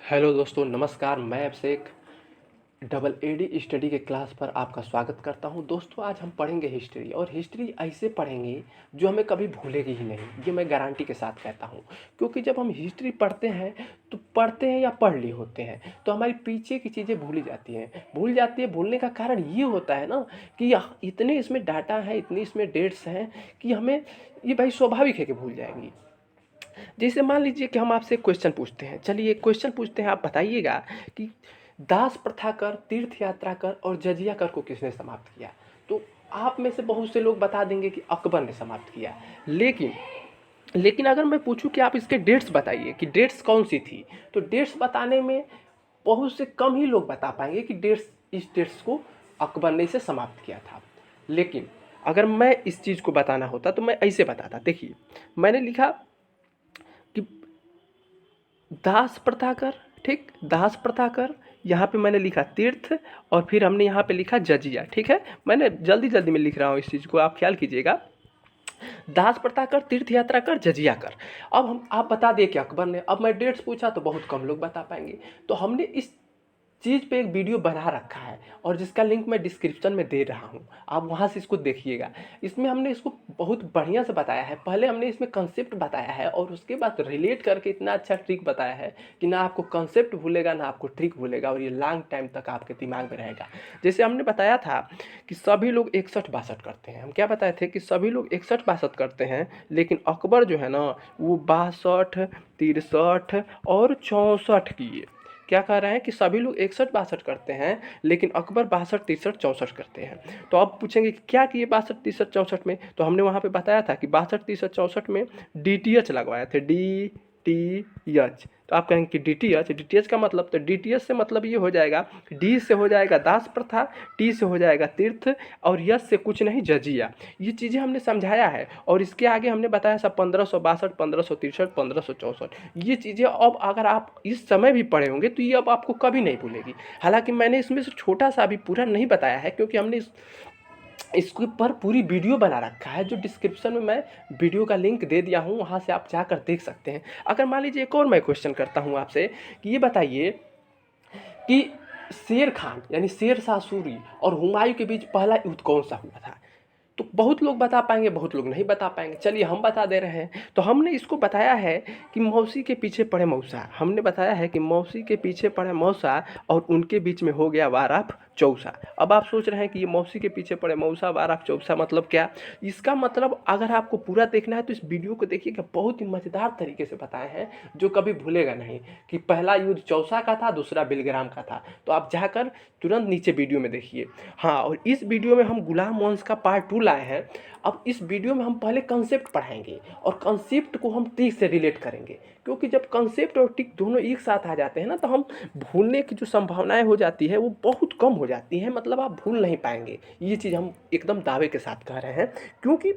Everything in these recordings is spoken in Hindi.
हेलो दोस्तों, नमस्कार। मैं अभिषेक डबल एडी स्टडी के क्लास पर आपका स्वागत करता हूं। दोस्तों, आज हम पढ़ेंगे हिस्ट्री, और हिस्ट्री ऐसे पढ़ेंगे जो हमें कभी भूलेगी ही नहीं। ये मैं गारंटी के साथ कहता हूं, क्योंकि जब हम हिस्ट्री पढ़ते हैं तो पढ़ते हैं या पढ़ ली होते हैं तो हमारी पीछे की चीज़ें भूल जाती है। भूलने का कारण ये होता है ना कि इतने इसमें डाटा है, इतनी इसमें डेट्स हैं कि हमें ये भाई स्वाभाविक है कि भूल जाएंगी। जैसे मान लीजिए कि हम आपसे क्वेश्चन पूछते हैं। चलिए एक क्वेश्चन पूछते हैं, आप बताइएगा कि दास प्रथा कर, तीर्थ यात्रा कर और जजिया कर को किसने समाप्त किया। तो आप में से बहुत से लोग बता देंगे कि अकबर ने समाप्त किया। लेकिन लेकिन अगर मैं पूछूं कि आप इसके डेट्स बताइए कि डेट्स कौन सी थी, तो डेट्स बताने में बहुत से कम ही लोग बता पाएंगे कि इस डेट्स को अकबर ने इसे समाप्त किया था। लेकिन अगर मैं इस चीज़ को बताना होता तो मैं ऐसे बताता। देखिए, मैंने लिखा कि दास प्रथा कर, ठीक, दास प्रथा कर, यहाँ पे मैंने लिखा तीर्थ, और फिर हमने यहाँ पे लिखा जजिया। ठीक है, मैंने जल्दी जल्दी में लिख रहा हूँ, इस चीज़ को आप ख्याल कीजिएगा। दास प्रथा कर, तीर्थ यात्रा कर, जजिया कर। अब हम आप बता दिए कि अकबर ने। अब मैं डेट्स पूछा तो बहुत कम लोग बता पाएंगे। तो हमने इस चीज़ पे एक वीडियो बना रखा है, और जिसका लिंक मैं डिस्क्रिप्शन में दे रहा हूँ, आप वहाँ से इसको देखिएगा। इसमें हमने इसको बहुत बढ़िया से बताया है। पहले हमने इसमें कंसेप्ट बताया है, और उसके बाद रिलेट करके इतना अच्छा ट्रिक बताया है कि ना आपको कंसेप्ट भूलेगा ना आपको ट्रिक भूलेगा, और ये लॉन्ग टाइम तक आपके दिमाग में रहेगा। जैसे हमने बताया था कि सभी लोग 61-62 करते हैं। हम क्या बताए थे कि सभी लोग 61-62 करते हैं, लेकिन अकबर जो है ना वो 62, 63 और 64 किए। क्या कह रहे हैं कि सभी लोग 61-62 करते हैं, लेकिन अकबर 62, 63, 64 करते हैं। तो आप पूछेंगे कि क्या किए 62, 63, 64 में। तो हमने वहाँ पे बताया था कि 62, 63, 64 में DTH लगवाए थे, DTH। तो आप कहेंगे कि DTH का मतलब, तो DTH से मतलब ये हो जाएगा, D से हो जाएगा दास प्रथा, T से हो जाएगा तीर्थ, और यश से कुछ नहीं जजिया। ये चीज़ें हमने समझाया है, और इसके आगे हमने बताया सब 1562, 1563, 1564। ये चीज़ें अब अगर आप इस समय भी पढ़े होंगे तो ये अब आपको कभी नहीं भूलेगी। हालांकि मैंने इसमें से छोटा सा अभी पूरा नहीं बताया है, क्योंकि हमने इसके ऊपर पूरी वीडियो बना रखा है, जो डिस्क्रिप्शन में मैं वीडियो का लिंक दे दिया हूँ, वहाँ से आप जाकर देख सकते हैं। अगर मान लीजिए एक और मैं क्वेश्चन करता हूँ आपसे कि ये बताइए कि शेर खान यानी शेर शाह सूरी और हुमायूं के बीच पहला युद्ध कौन सा हुआ था। तो बहुत लोग बता पाएंगे, बहुत लोग नहीं बता पाएंगे। चलिए हम बता दे रहे हैं। तो हमने इसको बताया है कि मौसी के पीछे पड़े मौसा। हमने बताया है कि मौसी के पीछे पड़े मौसा और उनके बीच में हो गया वार ऑफ चौसा। अब आप सोच रहे हैं कि ये मौसी के पीछे पड़े मौसा, वार ऑफ चौसा मतलब क्या। इसका मतलब अगर आपको पूरा देखना है तो इस वीडियो को देखिएगा। बहुत ही मज़ेदार तरीके से बताए हैं, जो कभी भूलेगा नहीं कि पहला युद्ध चौसा का था, दूसरा बिलग्राम का था। तो आप जाकर तुरंत नीचे वीडियो में देखिए। हाँ, और इस वीडियो में हम गुलाम वंश का पार्ट 2 लाए हैं। अब इस वीडियो में हम पहले कंसेप्ट पढ़ाएंगे, और कंसेप्ट को हम ट्रिक से रिलेट करेंगे, क्योंकि जब कंसेप्ट और ट्रिक दोनों एक साथ आ जाते हैं ना, तो हम भूलने की जो संभावनाएं हो जाती है वो बहुत कम हो जाती हैं। मतलब आप भूल नहीं पाएंगे। ये चीज़ हम एकदम दावे के साथ कह रहे हैं, क्योंकि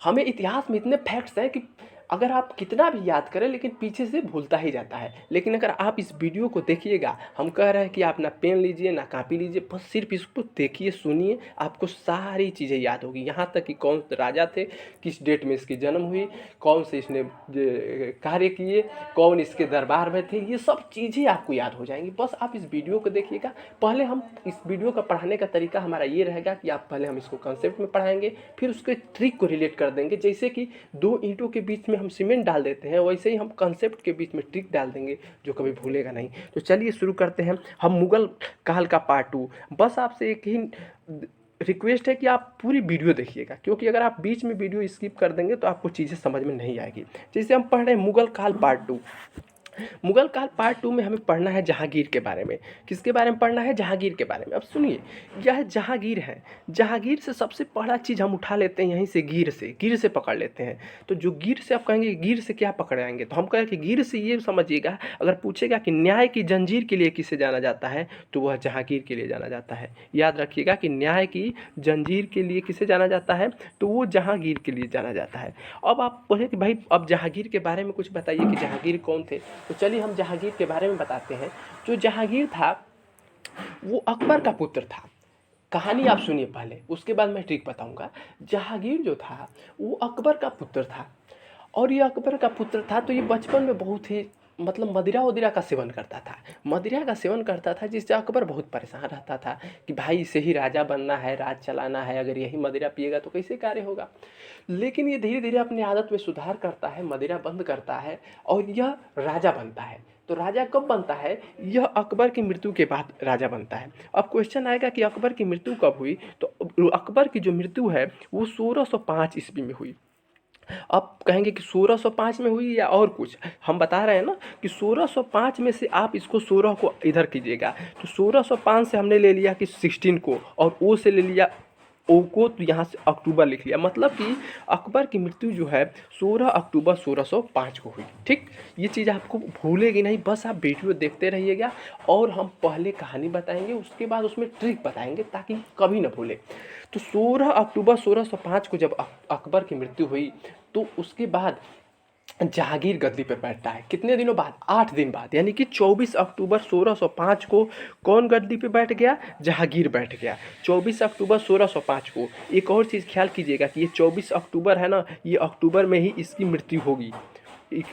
हमें इतिहास में इतने फैक्ट्स हैं कि अगर आप कितना भी याद करें लेकिन पीछे से भूलता ही जाता है। लेकिन अगर आप इस वीडियो को देखिएगा, हम कह रहे हैं कि आप ना पेन लीजिए ना कापी लीजिए, बस सिर्फ इसको देखिए, सुनिए, आपको सारी चीज़ें याद होगी। यहाँ तक कि कौन से राजा थे, किस डेट में इसकी जन्म हुई, कौन से इसने कार्य किए, कौन इसके दरबार में थे, ये सब चीज़ें आपको याद हो जाएंगी। बस आप इस वीडियो को देखिएगा। पहले हम इस वीडियो का पढ़ाने का तरीका हमारा ये रहेगा कि आप पहले हम इसको कंसेप्ट में पढ़ाएंगे, फिर उसके ट्रिक को रिलेट कर देंगे। जैसे कि दो ईंटों के बीच में हम सीमेंट डाल देते हैं, वैसे ही हम कंसेप्ट के बीच में ट्रिक डाल देंगे, जो कभी भूलेगा नहीं। तो चलिए शुरू करते हैं हम मुगल काल का पार्ट 2। बस आपसे एक ही रिक्वेस्ट है कि आप पूरी वीडियो देखिएगा, क्योंकि अगर आप बीच में वीडियो स्किप कर देंगे तो आपको चीज़ें समझ में नहीं आएगी। जैसे हम पढ़ रहे हैं मुगल काल पार्ट 2। मुगल काल पार्ट 2 में हमें पढ़ना है जहांगीर के बारे में। किसके बारे में पढ़ना है? जहांगीर के बारे में। अब सुनिए, यह जहांगीर है। जहांगीर से सबसे पहला चीज़ हम उठा लेते हैं यहीं से, गिर से पकड़ लेते हैं। तो जो गिर से आप कहेंगे गिर से क्या पकड़ाएंगे, तो हम कहें कि गिर से ये समझिएगा, अगर पूछेगा कि न्याय की जंजीर के लिए किसे जाना जाता है, तो वह जहांगीर के लिए जाना जाता है। याद रखिएगा कि न्याय की जंजीर के लिए किसे जाना जाता है, तो वो जहांगीर के लिए जाना जाता है। अब आप बोले कि भाई अब जहांगीर के बारे में कुछ बताइए कि जहांगीर कौन थे। तो चलिए हम जहांगीर के बारे में बताते हैं। जो जहांगीर था वो अकबर का पुत्र था। कहानी आप सुनिए पहले, उसके बाद मैं ट्रिक बताऊंगा। जहांगीर जो था वो अकबर का पुत्र था, और ये अकबर का पुत्र था तो ये बचपन में बहुत ही मतलब मदिरा वदिरा का सेवन करता था, मदिरा का सेवन करता था, जिससे अकबर बहुत परेशान रहता था कि भाई इसे ही राजा बनना है, राज चलाना है, अगर यही मदिरा पिएगा तो कैसे कार्य होगा। लेकिन ये धीरे धीरे अपनी आदत में सुधार करता है, मदिरा बंद करता है और यह राजा बनता है। तो राजा कब बनता है? यह अकबर की मृत्यु के बाद राजा बनता है। अब क्वेश्चन आएगा कि अकबर की मृत्यु कब हुई? तो अकबर की जो मृत्यु है वो 1605 ईस्वी में हुई। अब कहेंगे कि 1605 में हुई या और कुछ, हम बता रहे हैं ना कि 1605 में से आप इसको 16 को इधर कीजिएगा, तो 1605 से हमने ले लिया कि 16 को, और ओ से ले लिया ओ को, तो यहाँ से अक्टूबर लिख लिया, मतलब कि अकबर की मृत्यु जो है 16 अक्टूबर 1605 को हुई। ठीक, ये चीज़ आपको भूलेगी नहीं, बस आप वीडियो देखते रहिएगा और हम पहले कहानी बताएंगे, उसके बाद उसमें ट्रिक बताएंगे ताकि कभी ना भूले। तो 16 अक्टूबर 1605 को जब अकबर की मृत्यु हुई तो उसके बाद जहांगीर गद्दी पर बैठता है। कितने दिनों बाद? 8 दिन बाद, यानी कि 24 अक्टूबर 1605 को कौन गद्दी पे बैठ गया? जहांगीर बैठ गया 24 अक्टूबर 1605 को। एक और चीज़ ख्याल कीजिएगा कि ये 24 अक्टूबर है ना, ये अक्टूबर में ही इसकी मृत्यु होगी,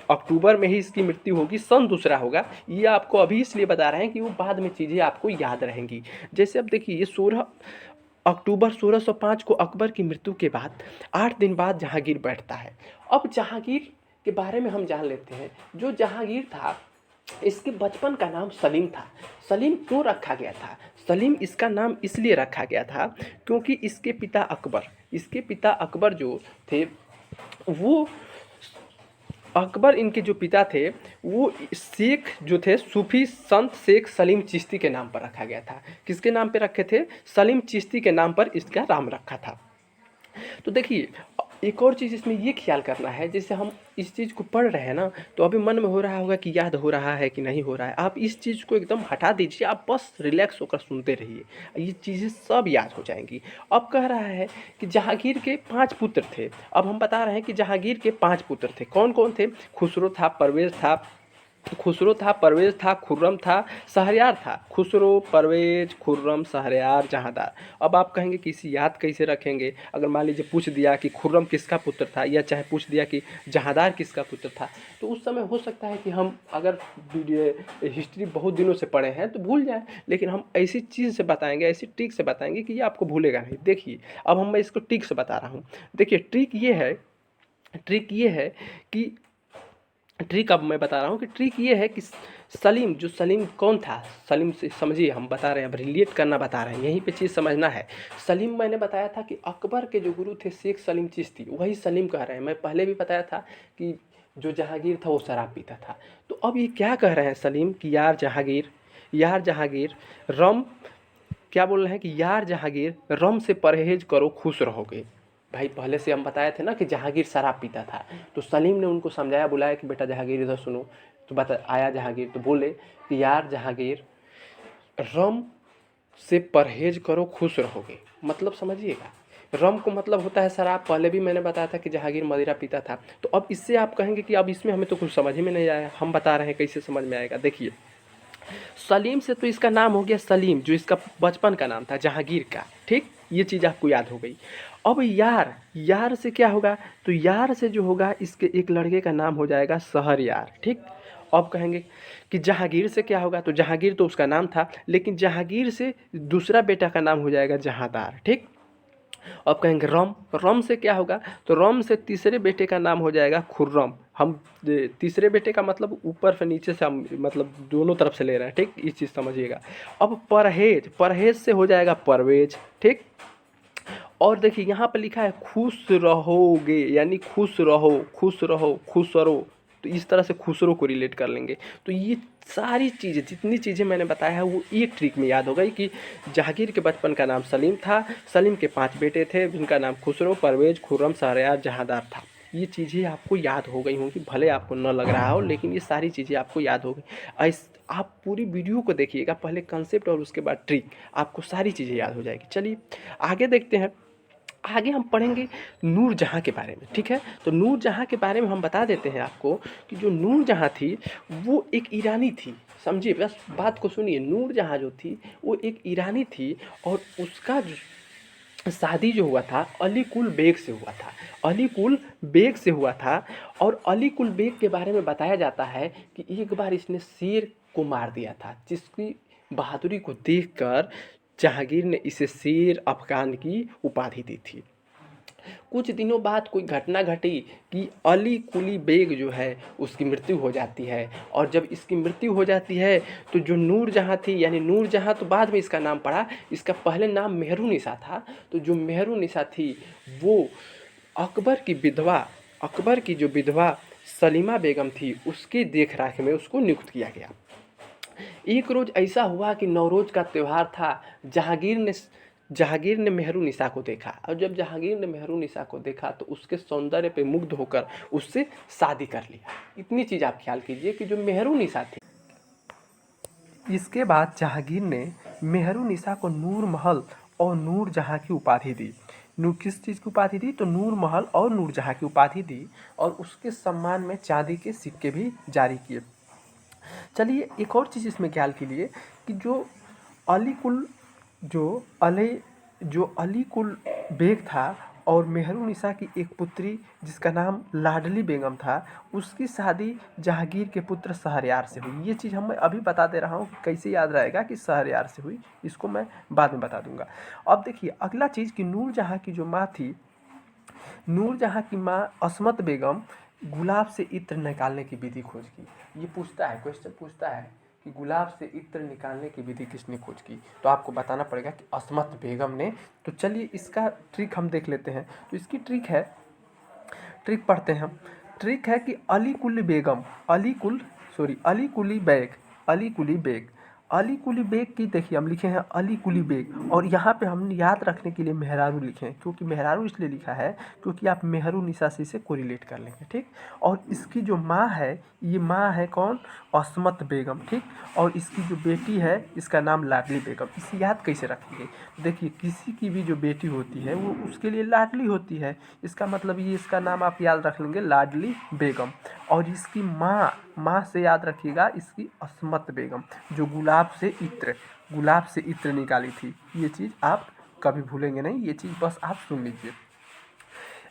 अक्टूबर में ही इसकी मृत्यु होगी, सन दूसरा होगा। ये आपको अभी इसलिए बता रहे हैं कि वो बाद में चीज़ें आपको याद रहेंगी। जैसे अब देखिए, ये 16 अक्टूबर 1605 को अकबर की मृत्यु के बाद 8 दिन बाद जहांगीर बैठता है। अब जहांगीर के बारे में हम जान लेते हैं। जो जहांगीर था, इसके बचपन का नाम सलीम था। सलीम क्यों रखा गया था? सलीम इसका नाम इसलिए रखा गया था क्योंकि इसके पिता अकबर जो थे, वो अकबर इनके जो पिता थे वो शेख जो थे, सूफी संत शेख सलीम चिश्ती के नाम पर रखा गया था। किसके नाम पे रखे थे? सलीम चिश्ती के नाम पर इसका नाम रखा था। तो देखिए, एक और चीज़ इसमें ये ख्याल करना है, जैसे हम इस चीज़ को पढ़ रहे हैं ना, तो अभी मन में हो रहा होगा कि याद हो रहा है कि नहीं हो रहा है। आप इस चीज़ को एकदम हटा दीजिए, आप बस रिलैक्स होकर सुनते रहिए, ये चीज़ें सब याद हो जाएंगी। अब कह रहा है कि जहांगीर के 5 पुत्र थे। अब हम बता रहे हैं कि जहांगीर के 5 पुत्र थे। कौन कौन थे? खुसरो था, परवेज़ था, खुर्रम था, शहरयार था। खुसरो, परवेज़, खुर्रम, शहरयार, जहांदार। अब आप कहेंगे कि इसे याद कैसे रखेंगे? अगर मान लीजिए पूछ दिया कि खुर्रम किसका पुत्र था, या चाहे पूछ दिया कि जहांदार किसका पुत्र था, तो उस समय हो सकता है कि हम अगर हिस्ट्री बहुत दिनों से पढ़े हैं तो भूल जाएं, लेकिन हम ऐसी चीज़ से बताएंगे, ऐसी ट्रिक से बताएंगे कि ये आपको भूलेगा नहीं। देखिए, अब मैं इसको ट्रिक से बता रहा हूँ। देखिए, ट्रिक ये है कि अब मैं बता रहा हूँ कि ट्रिक ये है कि सलीम कौन था? सलीम से समझिए, हम बता रहे हैं, अब रिलेट करना बता रहे हैं, यहीं पे चीज़ समझना है। सलीम मैंने बताया था कि अकबर के जो गुरु थे शेख सलीम चिश्ती, वही सलीम कह रहे हैं। मैं पहले भी बताया था कि जो जहांगीर था वो शराब पीता था। तो अब ये क्या कह रहे हैं सलीम कि यार जहांगीर रम, क्या बोल रहे हैं कि यार जहांगीर रम से परहेज करो, खुश रहोगे। भाई पहले से हम बताए थे ना कि जहांगीर शराब पीता था, तो सलीम ने उनको समझाया, बुलाया कि बेटा जहांगीर इधर सुनो। तो आया जहांगीर, तो बोले कि यार जहांगीर रम से परहेज करो, खुश रहोगे। मतलब समझिएगा, रम को मतलब होता है शराब। पहले भी मैंने बताया था कि जहांगीर मदिरा पीता था। तो अब इससे आप कहेंगे कि अब इसमें हमें तो कुछ समझ ही में नहीं आया, हम बता रहे हैं कैसे समझ में आएगा। देखिए, सलीम से तो इसका नाम हो गया सलीम, जो इसका बचपन का नाम था जहांगीर का। ठीक, ये चीज़ आपको याद हो गई। अब यार से क्या होगा? तो यार से जो होगा, इसके एक लड़के का नाम हो जाएगा शहरयार। ठीक, अब कहेंगे कि जहांगीर से क्या होगा? तो जहांगीर तो उसका नाम था, लेकिन जहांगीर से दूसरा बेटा का नाम हो जाएगा जहांदार। ठीक, अब कहेंगे रम से क्या होगा? तो रम से तीसरे बेटे का नाम हो जाएगा खुर्रम। हम तीसरे बेटे का मतलब ऊपर से नीचे से हम मतलब दोनों तरफ से ले रहे हैं। ठीक, इस चीज़ समझिएगा। अब परहेज से हो जाएगा परवेज। ठीक, और देखिए यहाँ पर लिखा है खुश रहोगे, यानी खुश रहो, तो इस तरह से खुसरो को रिलेट कर लेंगे। तो ये सारी चीज़ें, जितनी चीज़ें मैंने बताया है, वो एक ट्रिक में याद हो गई कि जहांगीर के बचपन का नाम सलीम था, सलीम के 5 बेटे थे जिनका नाम खुसरो, परवेज, खुर्रम, शहरयार, जहांदार था। ये चीज़ें आपको याद हो गई होंगी, भले आपको न लग रहा हो, लेकिन ये सारी चीज़ें आपको याद हो गई। आप पूरी वीडियो को देखिएगा, पहले कंसेप्ट और उसके बाद ट्रिक, आपको सारी चीज़ें याद हो जाएगी। चलिए आगे देखते हैं। आगे हम पढ़ेंगे नूरजहाँ के बारे में। ठीक है, तो नूरजहाँ के बारे में हम बता देते हैं आपको कि जो नूरजहाँ थी वो एक ईरानी थी। समझिए, बस बात को सुनिए। नूरजहाँ जो थी वो एक ईरानी थी, और उसका शादी जो हुआ था अली कुल बेग से हुआ था, अली कुल बेग से हुआ था। और अली कुल बेग के बारे में बताया जाता है कि एक बार इसने शेर को मार दिया था, जिसकी बहादुरी को देखकर जहांगीर ने इसे शेर अफगान की उपाधि दी थी। कुछ दिनों बाद कोई घटना घटी कि अली कुली बेग जो है उसकी मृत्यु हो जाती है। और जब इसकी मृत्यु हो जाती है तो जो नूरजहाँ थी, यानी नूरजहाँ तो बाद में इसका नाम पड़ा, इसका पहले नाम मेहरुनिसा था। तो जो मेहरुनिसा थी वो अकबर की विधवा, अकबर की जो विधवा सलीमा बेगम थी उसकी देख रेख में उसको नियुक्त किया गया। एक रोज़ ऐसा हुआ कि नौरोज़ का त्यौहार था। जहांगीर ने मेहरुनिसा को देखा, और जब जहांगीर ने मेहरुनिसा को देखा तो उसके सौंदर्य पे मुग्ध होकर उससे शादी कर लिया। इतनी चीज़ आप ख्याल कीजिए कि जो मेहरुनिसा थी, इसके बाद जहांगीर ने मेहरुनिसा को नूर महल और नूर जहाँ की उपाधि दी। नूर किस चीज़ की उपाधि दी? तो नूर महल और नूर जहाँ की उपाधि दी, और उसके सम्मान में चांदी के सिक्के भी जारी किए। चलिए एक और चीज़ इसमें ख्याल कीजिए कि अली कुल जो अली जो अली कुल बेग था और मेहरुनिसा की एक पुत्री जिसका नाम लाडली बेगम था, उसकी शादी जहांगीर के पुत्र शहरयार से हुई। ये चीज़ मैं अभी बता दे रहा हूँ कि कैसे याद रहेगा कि शहरयार से हुई, इसको मैं बाद में बता दूंगा। अब देखिए अगला चीज़ कि नूरजहाँ की जो माँ थी, नूरजहाँ की माँ असमत बेगम गुलाब से इत्र निकालने की विधि खोज की। ये पूछता है, क्वेश्चन पूछता है कि गुलाब से इत्र निकालने की विधि किसने खोज की, तो आपको बताना पड़ेगा कि असमत बेगम ने। तो चलिए इसका ट्रिक हम देख लेते हैं। तो इसकी ट्रिक है, ट्रिक पढ़ते हैं हम। ट्रिक है कि अली कुली बेगम, Ali Quli bag, Ali Quli bag, Ali Quli bag की देखिए हम लिखे हैं अली कुली बेग, और यहाँ पे हम याद रखने के लिए मेहरारू लिखे हैं, क्योंकि मेहरारू इसलिए लिखा है क्योंकि आप मेहरुनिसा से इसे कोरिलेट कर लेंगे, ठीक। और इसकी जो माँ है, ये माँ है कौन? असमत बेगम, ठीक। और इसकी जो बेटी है इसका नाम लाडली बेगम। इसे याद कैसे रखेंगे? देखिए किसी की भी जो बेटी होती है वो उसके लिए लाडली होती है, इसका मतलब ये इसका नाम आप याद रख लेंगे लाडली बेगम। और इसकी माँ से याद रखिएगा इसकी असमत बेगम, जो गुलाब से इत्र निकाली थी। ये चीज़ आप कभी भूलेंगे नहीं, ये चीज़ बस आप सुन लीजिए।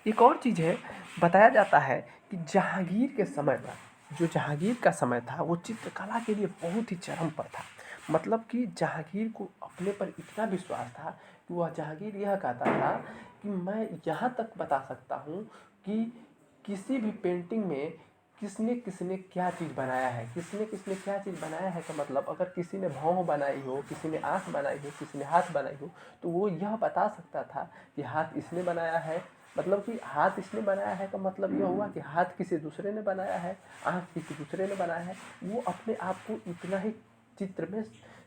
एक और चीज़ है, बताया जाता है कि जहांगीर के समय पर, जो जहांगीर का समय था वो चित्रकला के लिए बहुत ही चरम पर था। मतलब कि जहांगीर को अपने पर इतना विश्वास था कि वह जहांगीर यह कहता था कि मैं यहाँ तक बता सकता हूँ कि किसी भी पेंटिंग में किसने किसने क्या चीज़ बनाया है, किसने किसने क्या चीज़ बनाया है, का मतलब अगर किसी ने भौं बनाई हो, किसी ने आँख बनाई हो, किसी ने हाथ बनाई हो, तो वो यह बता सकता था कि हाथ इसने बनाया है। मतलब कि हाथ इसने बनाया है का मतलब यह हुआ कि हाथ किसी दूसरे ने बनाया है, आँख किसी दूसरे ने बनाया है। वो अपने आप को इतना ही चित्र में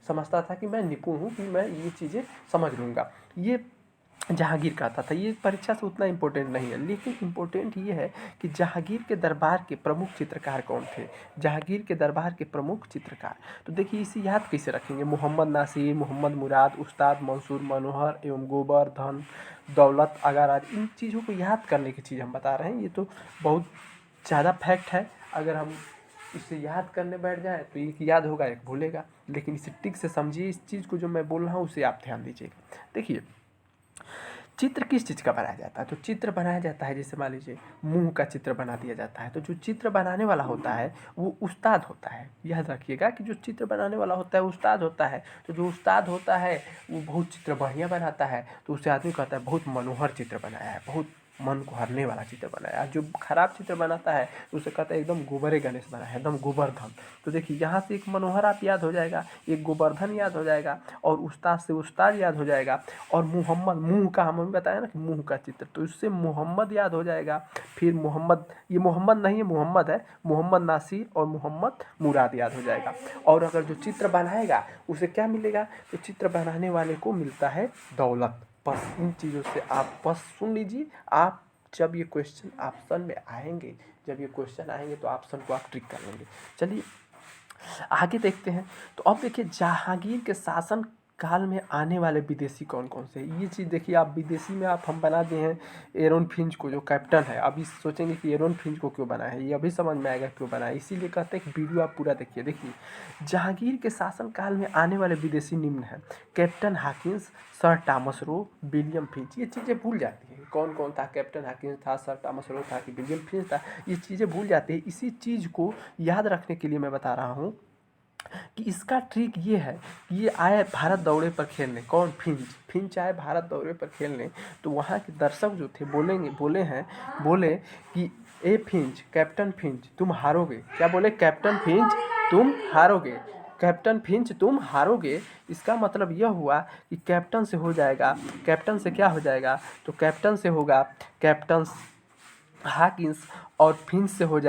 समझता था कि मैं निपुण हूँ, कि मैं ये चीज़ें समझ लूँगा। ये जहांगीर कहता था। ये परीक्षा से उतना इम्पोर्टेंट नहीं है, लेकिन इम्पोर्टेंट ये है कि जहांगीर के दरबार के प्रमुख चित्रकार कौन थे? जहांगीर के दरबार के प्रमुख चित्रकार, तो देखिए इसे याद कैसे रखेंगे? मोहम्मद नासिर, मोहम्मद मुराद, उस्ताद मंसूर मनोहर एवं गोवर्धन, दौलत आगाराज। इन चीज़ों को याद करने की चीज़ हम बता रहे हैं। ये तो बहुत ज़्यादा फैक्ट है, अगर हम इसे याद करने बैठ जाए तो एक याद होगा एक भूलेगा, लेकिन इसे टिक से समझिए। इस चीज़ को जो मैं बोल रहा हूँ उसे आप ध्यान दीजिएगा। देखिए चित्र किस चीज़ का बनाया जाता है? तो चित्र बनाया जाता है, जैसे मान लीजिए मुंह का चित्र बना दिया जाता है, तो जो चित्र बनाने वाला होता है वो उस्ताद होता है। याद रखिएगा कि जो चित्र बनाने वाला होता है उस्ताद होता है। तो जो उस्ताद होता है वो बहुत चित्र बढ़िया बनाता है, तो उससे आदमी कहता है बहुत मनोहर चित्र बनाया है, बहुत मन को हरने वाला चित्र बनाया है। जो खराब चित्र बनाता है उसे कहता है एकदम गोबरे गणेश बनाया है, एकदम गोवर्धन। तो देखिए यहाँ से एक मनोहर आप याद हो जाएगा, एक गोवर्धन याद हो जाएगा, और उस्ताद से उस्ताद याद हो जाएगा। और मोहम्मद, मुंह का हम बताया ना कि मुंह का चित्र, तो इससे मोहम्मद याद हो जाएगा। फिर मोहम्मद, ये मोहम्मद नहीं है मोहम्मद है, मोहम्मद नासिर और मोहम्मद मुराद याद हो जाएगा। और अगर जो चित्र बनाएगा उसे क्या मिलेगा? तो चित्र बनाने वाले को मिलता है दौलत। बस इन चीज़ों से आप बस सुन लीजिए। आप जब ये क्वेश्चन ऑप्शन में आएंगे, जब ये क्वेश्चन आएंगे तो ऑप्शन को आप ट्रिक कर लेंगे। चलिए आगे देखते हैं। तो अब देखिए जहांगीर के शासन काल में आने वाले विदेशी कौन कौन से हैं। ये चीज़ देखिए आप, विदेशी में आप हम बना दिए हैं एरोन फिंच को, जो कैप्टन है। अभी सोचेंगे कि एरोन फिंच को क्यों बनाया है, ये अभी समझ में आएगा क्यों बनाया है। इसीलिए कहते हैं कि वीडियो आप पूरा देखिए। देखिए जहांगीर के शासनकाल में आने वाले विदेशी निम्न हैं: captain Hawkins, sir Thomas Roe, William Finch. ये चीज़ें भूल जाती हैं कौन कौन था, कैप्टन हाकिंस था, सर टॉमस रो था कि विलियम फिंच था, ये चीज़ें भूल जाती है। इसी चीज़ को याद रखने के लिए मैं बता रहा हूँ कि इसका ट्रिक ये है कि ये आए भारत दौरे पर खेलने। कौन? फिंच आए भारत दौरे पर खेलने, तो वहाँ के दर्शक जो थे बोले कि ए फिंच, कैप्टन फिंच तुम हारोगे। क्या बोले? कैप्टन फिंच तुम हारोगे, कैप्टन फिंच तुम हारोगे। इसका मतलब यह हुआ कि कैप्टन से हो जाएगा, कैप्टन से क्या हो जाएगा, तो कैप्टन से होगा कैप्टन हाकिंस, और फिंच से हो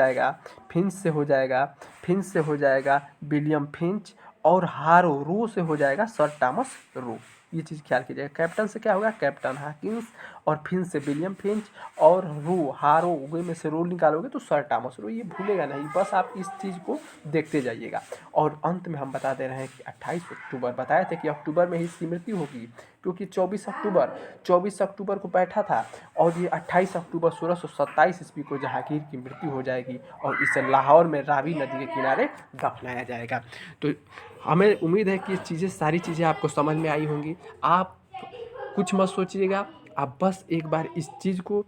जाएगा विलियम फिंच, और रो से हो जाएगा सर टॉमस रो। ये चीज़ ख्याल कीजिएगा। कैप्टन से क्या होगा? कैप्टन हाकिंस, और फिंच से विलियम फिंच, और हारो में से रो निकालोगे तो सर टॉमस रो। ये भूलेगा नहीं, बस आप इस चीज़ को देखते जाइएगा। और अंत में हम बता दे रहे हैं कि 28 अक्टूबर, बताए थे कि अक्टूबर में ही इसकी मृत्यु होगी, क्योंकि 24 अक्टूबर को बैठा था, और ये 28 अक्टूबर 1627 ईस्वी को जहांगीर की मृत्यु हो जाएगी, और इसे लाहौर में रावी नदी के किनारे दफनाया जाएगा। तो हमें उम्मीद है कि ये सारी चीज़ें आपको समझ में आई होंगी। आप कुछ मत सोचिएगा, आप बस एक बार इस चीज़ को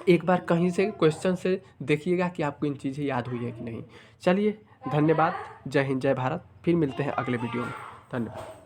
एक बार कहीं से क्वेश्चन से देखिएगा कि आपको इन चीज़ें याद हुई है कि नहीं। चलिए, धन्यवाद। जय हिंद, जय भारत। फिर मिलते हैं अगले वीडियो में। धन्यवाद।